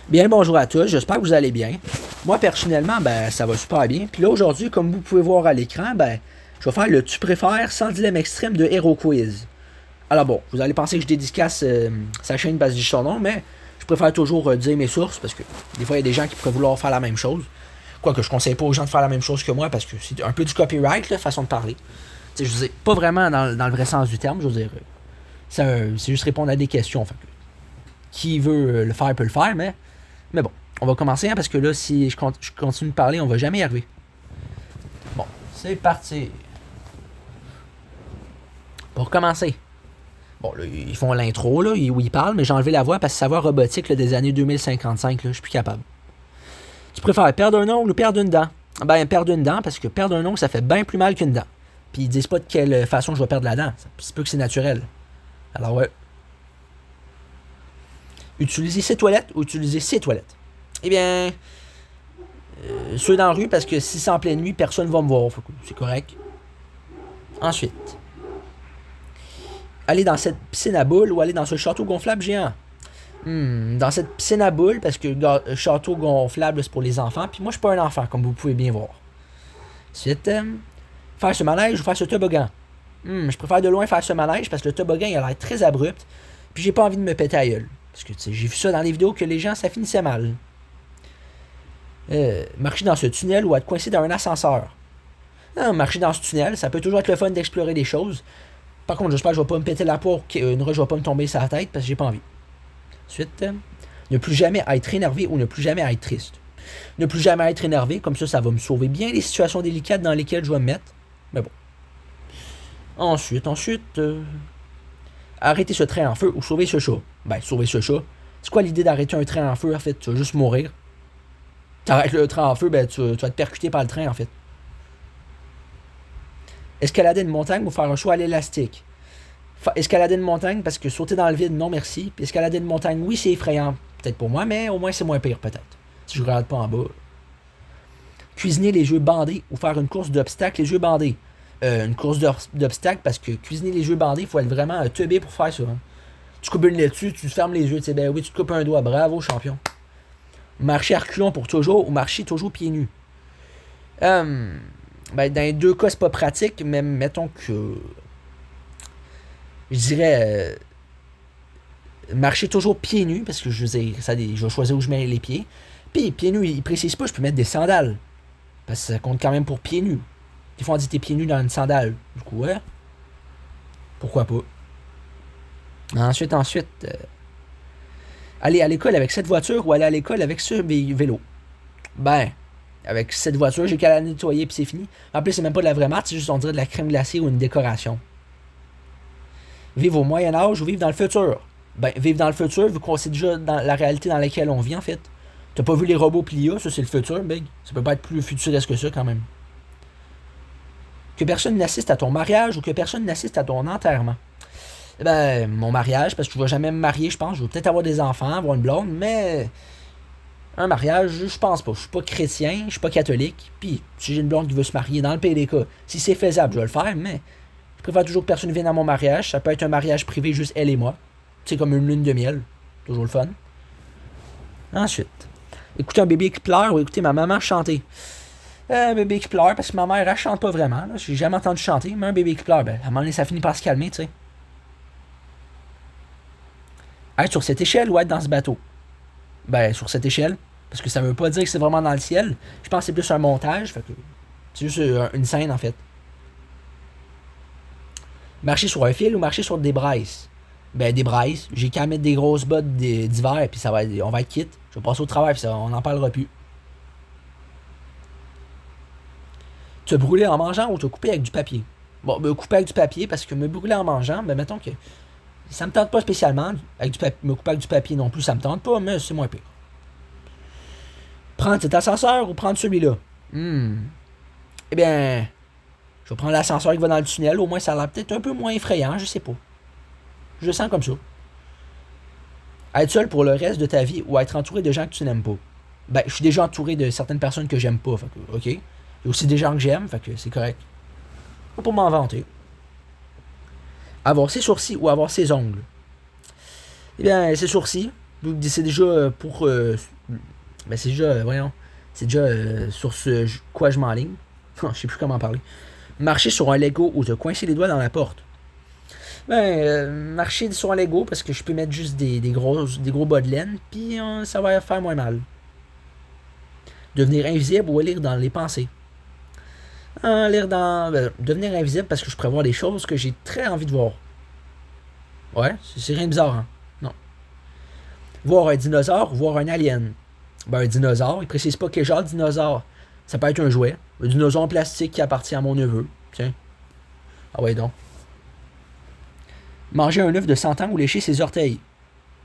Bien le bonjour à tous, j'espère que vous allez bien. Moi personnellement, ça va super bien. Puis là aujourd'hui, comme vous pouvez voir à l'écran, je vais faire le tu préfères sans dilemme extrême de Hero Quiz. Alors bon, vous allez penser que je dédicace sa chaîne parce que je dis son nom, mais je préfère toujours dire mes sources parce que des fois il y a des gens qui pourraient vouloir faire la même chose. Quoique je conseille pas aux gens de faire la même chose que moi parce que c'est un peu du copyright, là, façon de parler. T'sais, je veux dire, pas vraiment dans le vrai sens du terme, je veux dire. C'est juste répondre à des questions. Fait que, qui veut le faire peut le faire, mais bon, on va commencer parce que là, si je continue de parler, on va jamais y arriver. Bon, c'est parti. Pour commencer. Bon, là, ils font l'intro, là, où ils parlent, mais j'ai enlevé la voix parce que sa voix robotique là, des années 2055, là, je suis plus capable. Tu préfères perdre un ongle ou perdre une dent? Ben, perdre une dent, parce que perdre un ongle, ça fait bien plus mal qu'une dent. Puis ils disent pas de quelle façon je vais perdre la dent. C'est peu que c'est naturel. Alors, ouais. Utiliser ses toilettes ou utiliser ses toilettes? Eh bien, ceux dans la rue, parce que si c'est en pleine nuit, personne ne va me voir. C'est correct. Ensuite, aller dans cette piscine à boules ou aller dans ce château gonflable géant? Dans cette piscine à boules, parce que le château gonflable, c'est pour les enfants. Puis moi, je suis pas un enfant, comme vous pouvez bien voir. Ensuite, faire ce manège ou faire ce toboggan? Je préfère de loin faire ce manège parce que le toboggan, il a l'air très abrupt. Puis j'ai pas envie de me péter à gueule. Parce que j'ai vu ça dans les vidéos que les gens, ça finissait mal. Marcher dans ce tunnel ou être coincé dans un ascenseur? Non, marcher dans ce tunnel, ça peut toujours être le fun d'explorer des choses. Par contre, j'espère que je vais pas me péter la peau, qu'une roche va pas me tomber sur la tête parce que j'ai pas envie. Ensuite, ne plus jamais être énervé ou ne plus jamais être triste. Ne plus jamais être énervé, comme ça va me sauver bien les situations délicates dans lesquelles je vais me mettre. Mais bon. Ensuite, arrêter ce train en feu ou sauver ce chat. Ben, sauver ce chat. C'est quoi l'idée d'arrêter un train en feu, en fait? Tu vas juste mourir. T'arrêtes le train en feu, tu vas te percuter par le train, en fait. Escalader une montagne ou faire un saut à l'élastique? Escalader une montagne, parce que sauter dans le vide, non merci. Puis escalader une montagne, oui, c'est effrayant, peut-être pour moi, mais au moins c'est moins pire, peut-être. Si je regarde pas en bas. Cuisiner les yeux bandés ou faire une course d'obstacles les yeux bandés? Une course d'obstacles, parce que cuisiner les yeux bandés, il faut être vraiment teubé pour faire ça. Hein. Tu coupes une laitue, tu fermes les yeux, tu sais, ben oui, tu te coupes un doigt, bravo, champion. Marcher à reculons pour toujours ou marcher toujours pieds nus? Dans les deux cas, c'est pas pratique, mais mettons que. Je dirais. Marcher toujours pieds nus, parce que je vais choisir où je mets les pieds. Puis, pieds nus, il précise pas, je peux mettre des sandales. Parce que ça compte quand même pour pieds nus. Des fois, on dit t'es pieds nus dans une sandale. Du coup, ouais. Pourquoi pas? Ensuite, aller à l'école avec cette voiture ou aller à l'école avec ce vélo? Ben, avec cette voiture, j'ai qu'à la nettoyer puis c'est fini. En plus, c'est même pas de la vraie marque, c'est juste on dirait de la crème glacée ou une décoration. Vivre au Moyen-Âge ou vivre dans le futur? Ben, vivre dans le futur, vu qu'on sait déjà dans la réalité dans laquelle on vit, en fait. T'as pas vu les robots Plia, ça c'est le futur, big. Ça peut pas être plus futuriste que ça, quand même. Que personne n'assiste à ton mariage ou que personne n'assiste à ton enterrement? Ben, mon mariage, parce que je vais jamais me marier, je pense. Je vais peut-être avoir des enfants, avoir une blonde, mais un mariage, je pense pas. Je suis pas chrétien, je suis pas catholique. Puis, si j'ai une blonde qui veut se marier, dans le pire des cas, si c'est faisable, je vais le faire, mais je préfère toujours que personne vienne à mon mariage. Ça peut être un mariage privé, juste elle et moi. C'est comme une lune de miel. Toujours le fun. Ensuite, écouter un bébé qui pleure ou écouter ma maman chanter? Un bébé qui pleure, parce que ma mère, elle chante pas vraiment. Là. J'ai jamais entendu chanter, mais un bébé qui pleure, ben, à un moment donné, ça finit par se calmer, tu sais. Être sur cette échelle ou être dans ce bateau? Ben, sur cette échelle. Parce que ça veut pas dire que c'est vraiment dans le ciel. Je pense que c'est plus un montage. Fait que c'est juste une scène, en fait. Marcher sur un fil ou marcher sur des braises? Ben, des braises. J'ai qu'à mettre des grosses bottes d'hiver, puis on va être quitte. Je vais passer au travail, puis on n'en parlera plus. Te brûler en mangeant ou te couper avec du papier? Bon, me couper avec du papier, parce que me brûler en mangeant, ben, mettons que ça me tente pas spécialement. Me couper avec du papier non plus, ça me tente pas, mais c'est moins pire. Prendre cet ascenseur ou prendre celui-là? Eh bien, je vais prendre l'ascenseur qui va dans le tunnel. Au moins, ça a l'air peut-être un peu moins effrayant, je sais pas. Je le sens comme ça. Être seul pour le reste de ta vie ou être entouré de gens que tu n'aimes pas? Ben, je suis déjà entouré de certaines personnes que j'aime pas, fait que, ok. Il y a aussi des gens que j'aime, fait que c'est correct. Pas pour m'en vanter. Avoir ses sourcils ou avoir ses ongles? Eh bien, ses sourcils. C'est déjà pour Ben c'est déjà, voyons, c'est déjà sur ce quoi je m'enligne. Je sais plus comment parler. Marcher sur un Lego ou te coincer les doigts dans la porte. Ben, marcher sur un Lego parce que je peux mettre juste des gros bas de laine, puis ça va faire moins mal. Devenir invisible ou lire dans les pensées. Devenir invisible parce que je prévois des choses que j'ai très envie de voir. Ouais, c'est rien de bizarre, hein? Non. Voir un dinosaure ou voir un alien. Ben, un dinosaure, il précise pas quel genre de dinosaure. Ça peut être un jouet. Un dinosaure en plastique qui appartient à mon neveu. Tiens. Ah ouais, donc. Manger un œuf de 100 ans ou lécher ses orteils.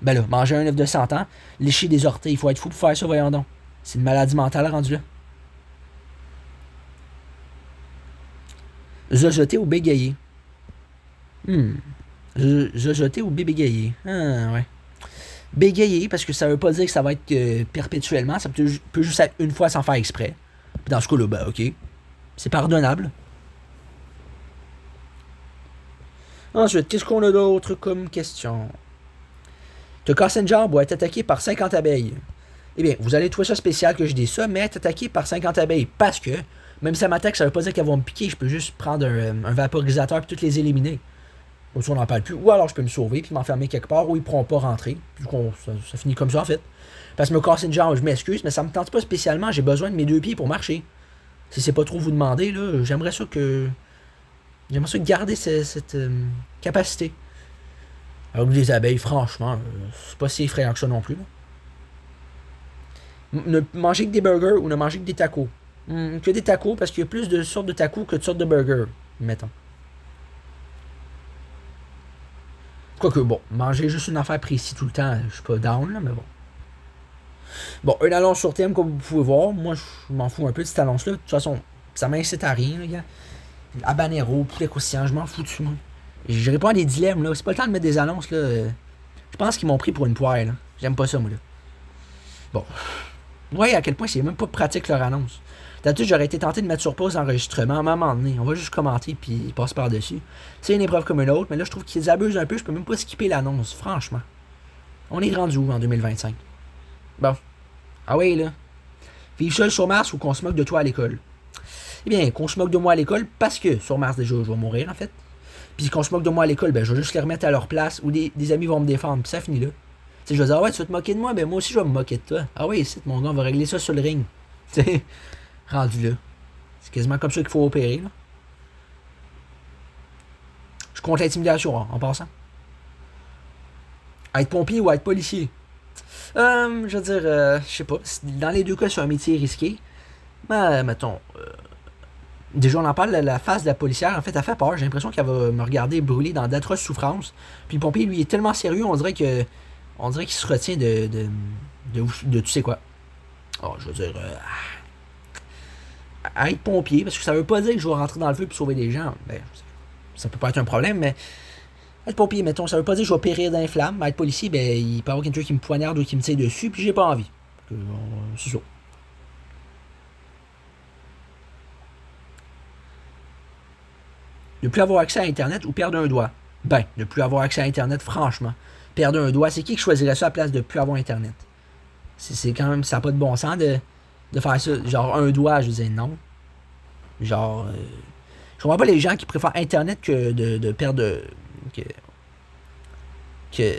Ben là, manger un œuf de 100 ans, lécher des orteils, il faut être fou pour faire ça, voyons donc. C'est une maladie mentale rendue là. Zozoter ou bégayer. Hmm. Zozoter ou bégayer. Ah, ouais. Bégayer, parce que ça veut pas dire que ça va être perpétuellement, ça peut juste être une fois sans faire exprès. Puis dans ce cas-là, ben ok. C'est pardonnable. Ensuite, qu'est-ce qu'on a d'autre comme question? Te casser une jambe ou être attaqué par 50 abeilles. Eh bien, vous allez trouver ça spécial que je dise ça, mais être attaqué par 50 abeilles, parce que, même si ça m'attaque, ça veut pas dire qu'elles vont me piquer, je peux juste prendre un vaporisateur et toutes les éliminer. Ou si on n'en parle plus. Ou alors je peux me sauver puis m'enfermer quelque part où ils pourront pas rentrer. Puis ça finit comme ça en fait. Parce que me casser une jambe, je m'excuse, mais ça me tente pas spécialement. J'ai besoin de mes deux pieds pour marcher. Si c'est pas trop vous demander, là, j'aimerais ça que. J'aimerais ça garder cette capacité. Alors que les abeilles, franchement, c'est pas si effrayant que ça non plus. Ne manger que des burgers ou ne manger que des tacos. Que des tacos parce qu'il y a plus de sortes de tacos que de sortes de burgers, mettons. Quoique, bon, manger juste une affaire précise tout le temps, je suis pas down, là, mais bon. Bon, une annonce sur thème, comme vous pouvez voir. Moi, je m'en fous un peu de cette annonce-là. De toute façon, ça m'incite à rien, les gars. Habanero, poulet croustillant, je m'en fous dessus, moi. Je réponds à des dilemmes, là. C'est pas le temps de mettre des annonces, là. Je pense qu'ils m'ont pris pour une poire, là. J'aime pas ça, moi, là. Bon. Vous voyez à quel point c'est même pas pratique leur annonce. D'habitude, j'aurais été tenté de mettre sur pause l'enregistrement à un moment donné. On va juste commenter puis ils passent par-dessus. C'est une épreuve comme une autre, mais là, je trouve qu'ils abusent un peu. Je peux même pas skipper l'annonce, franchement. On est rendu où en 2025? Bon. Ah oui, là. Vivre seul sur Mars ou qu'on se moque de toi à l'école? Eh bien, qu'on se moque de moi à l'école parce que sur Mars, déjà, je vais mourir, en fait. Puis qu'on se moque de moi à l'école, ben, je vais juste les remettre à leur place ou des amis vont me défendre. Puis ça finit là. Tu sais, je vais dire, ah ouais, tu vas te moquer de moi, ben moi aussi, je vais me moquer de toi. Ah oui, c'est mon gars, on va régler ça sur le ring. Tu sais, rendu là. C'est quasiment comme ça qu'il faut opérer, là. Je compte l'intimidation, en passant. Être pompier ou être policier? Je veux dire, je sais pas. Dans les deux cas, c'est un métier risqué. Mais, mettons, déjà, on en parle, la face de la policière, en fait, elle fait peur. J'ai l'impression qu'elle va me regarder brûler dans d'atroces souffrances. Puis le pompier, lui, est tellement sérieux, on dirait qu'il se retient de tu sais quoi. Oh, je veux dire, à être pompier, parce que ça veut pas dire que je vais rentrer dans le feu pour sauver des gens. Ben, ça peut pas être un problème, mais être pompier, mettons, ça veut pas dire que je vais périr dans les flammes. Être policier, ben, il peut y avoir quelqu'un qui me poignarde ou qui me tire dessus, puis j'ai pas envie. C'est ça. Ne plus avoir accès à Internet ou perdre un doigt. Ben, ne plus avoir accès à Internet, franchement. Perdre un doigt, c'est qui choisirait ça à la place de plus avoir Internet? C'est quand même, ça n'a pas de bon sens de faire ça. Genre, un doigt, je disais non. Genre, je comprends pas les gens qui préfèrent Internet que de perdre. Que, que,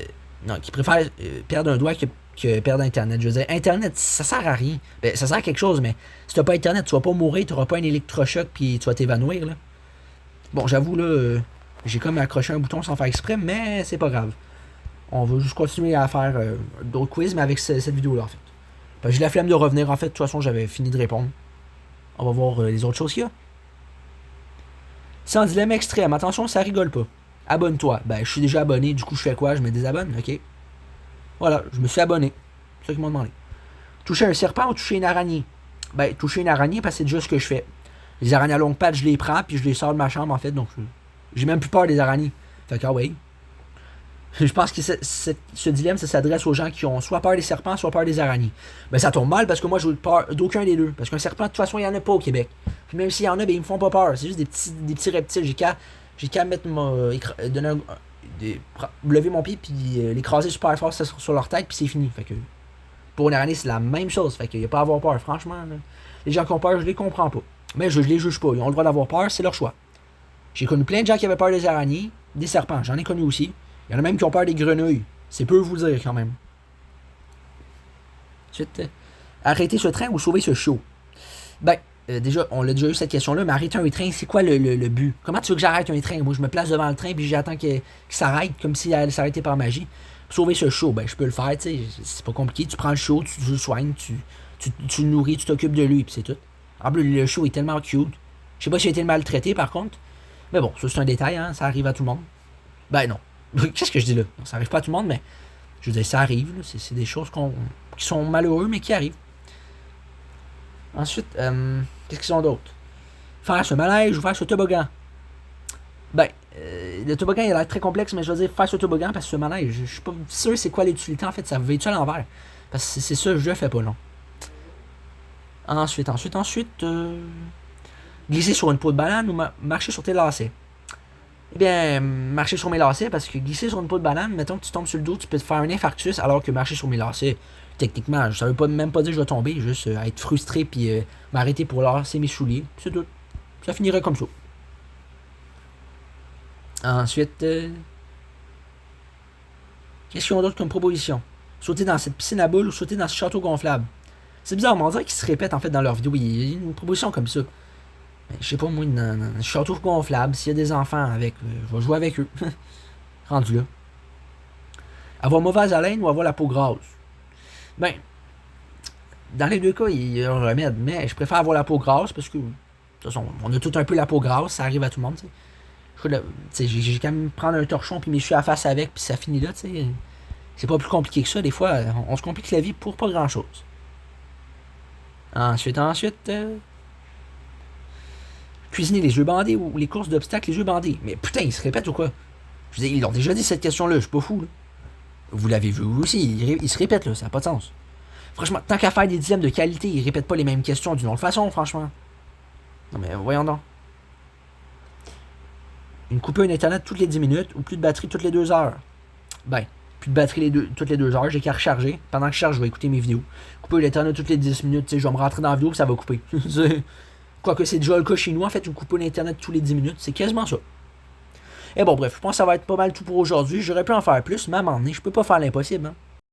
non, qui préfèrent perdre un doigt que perdre Internet. Je veux dire, Internet, ça sert à rien. Ben, ça sert à quelque chose, mais si t'as pas Internet, tu vas pas mourir, tu n'auras pas un électrochoc, puis tu vas t'évanouir, là. Bon, j'avoue, là, j'ai comme accroché un bouton sans faire exprès, mais c'est pas grave. On va juste continuer à faire d'autres quiz, mais avec cette vidéo-là, en fait. Ben, j'ai la flemme de revenir, en fait. De toute façon, j'avais fini de répondre. On va voir les autres choses qu'il y a. Sans dilemme extrême, attention, ça rigole pas. Abonne-toi. Ben, je suis déjà abonné, du coup, je fais quoi? Je me désabonne, ok? Voilà, je me suis abonné. C'est ça qu'ils m'ont demandé. Toucher un serpent ou toucher une araignée? Ben, toucher une araignée, parce que c'est déjà ce que je fais. Les araignées à longue patte, je les prends, puis je les sors de ma chambre, en fait, donc j'ai même plus peur des araignées. Fait que, ah oui. Je pense que ce dilemme, ça s'adresse aux gens qui ont soit peur des serpents, soit peur des araignées. Ben, ça tombe mal, parce que moi, je n'ai peur d'aucun des deux. Parce qu'un serpent, de toute façon, il n'y en a pas au Québec. Puis même s'il y en a, ben, ils me font pas peur. C'est juste des petits reptiles. J'ai qu'à mettre lever mon pied, puis l'écraser super fort sur leur tête, puis c'est fini. Fait que Pour une année, c'est la même chose. Fait qu'il n'y a pas à avoir peur, franchement. Là. Les gens qui ont peur, je les comprends pas. Mais je les juge pas. Ils ont le droit d'avoir peur, c'est leur choix. J'ai connu plein de gens qui avaient peur des araignées, des serpents. J'en ai connu aussi. Il y en a même qui ont peur des grenouilles. C'est peu vous dire quand même. Ensuite, arrêter ce train ou sauver ce show. Ben, déjà, on l'a déjà eu cette question-là, mais arrêter un train, c'est quoi le but? Comment tu veux que j'arrête un train? Moi, je me place devant le train puis j'attends qu'il s'arrête comme s'il allait s'arrêter par magie. Pour sauver ce show, ben, je peux le faire, tu sais. C'est pas compliqué. Tu prends le show, tu le soignes, tu le nourris, tu t'occupes de lui, puis c'est tout. En plus, le show est tellement cute. Je sais pas s'il a été maltraité par contre. Mais bon, ça c'est un détail, hein, ça arrive à tout le monde. Ben non. Qu'est-ce que je dis là? Non, ça arrive pas à tout le monde, mais je veux dire, ça arrive. C'est des choses qui sont malheureuses, mais qui arrivent. Ensuite, qu'est-ce qu'ils ont d'autre? Faire ce manège ou faire ce toboggan? Ben, le toboggan il a l'air très complexe, mais je veux dire faire ce toboggan parce que ce manège, je suis pas sûr c'est quoi l'utilité en fait, ça va être à l'envers. Parce que c'est ça, je le fais pas, non. Ensuite, glisser sur une peau de banane ou marcher sur tes lacets? Eh bien, marcher sur mes lacets, parce que glisser sur une peau de banane, mettons que tu tombes sur le dos, tu peux te faire un infarctus, alors que marcher sur mes lacets, techniquement, ça veut même pas dire que je vais tomber, juste être frustré puis m'arrêter pour lasser mes souliers. C'est tout. Ça finirait comme ça. Ensuite, qu'est-ce qu'ils ont d'autre comme proposition? Sauter dans cette piscine à boules ou sauter dans ce château gonflable? C'est bizarre, mais on dirait qu'ils se répètent en fait dans leur vidéo. Il y a une proposition comme ça. Je sais pas, moi, un château gonflable, s'il y a des enfants avec, je vais jouer avec eux. Rendu là. Avoir mauvaise haleine ou avoir la peau grasse? Ben, dans les deux cas, il y a un remède, mais je préfère avoir la peau grasse parce que, de toute façon, on a tout un peu la peau grasse, ça arrive à tout le monde, tu sais. J'ai quand même prendre un torchon puis m'essuyer la face avec, puis ça finit là, tu sais. C'est pas plus compliqué que ça, des fois, on se complique la vie pour pas grand chose. Ensuite, cuisiner les yeux bandés ou les courses d'obstacles les yeux bandés. Mais putain, ils se répètent ou quoi? Je veux dire, ils l'ont déjà dit cette question-là, je suis pas fou, là. Vous l'avez vu aussi, ils se répètent, là, ça n'a pas de sens. Franchement, tant qu'à faire des dilemmes de qualité, ils répètent pas les mêmes questions d'une autre façon, franchement. Non mais voyons donc. Une coupure d'internet toutes les 10 minutes ou plus de batterie toutes les 2 heures? Ben, plus de batterie toutes les 2 heures, j'ai qu'à recharger. Pendant que je charge, je vais écouter mes vidéos. Coupure d'internet toutes les 10 minutes, tu sais, je vais me rentrer dans la vidéo et ça va couper. Quoique c'est déjà le cas chez nous, en fait, une coupure d'internet tous les 10 minutes, c'est quasiment ça. Et bon, bref, je pense que ça va être pas mal tout pour aujourd'hui. J'aurais pu en faire plus, mais à un moment donné, je peux pas faire l'impossible. Hein.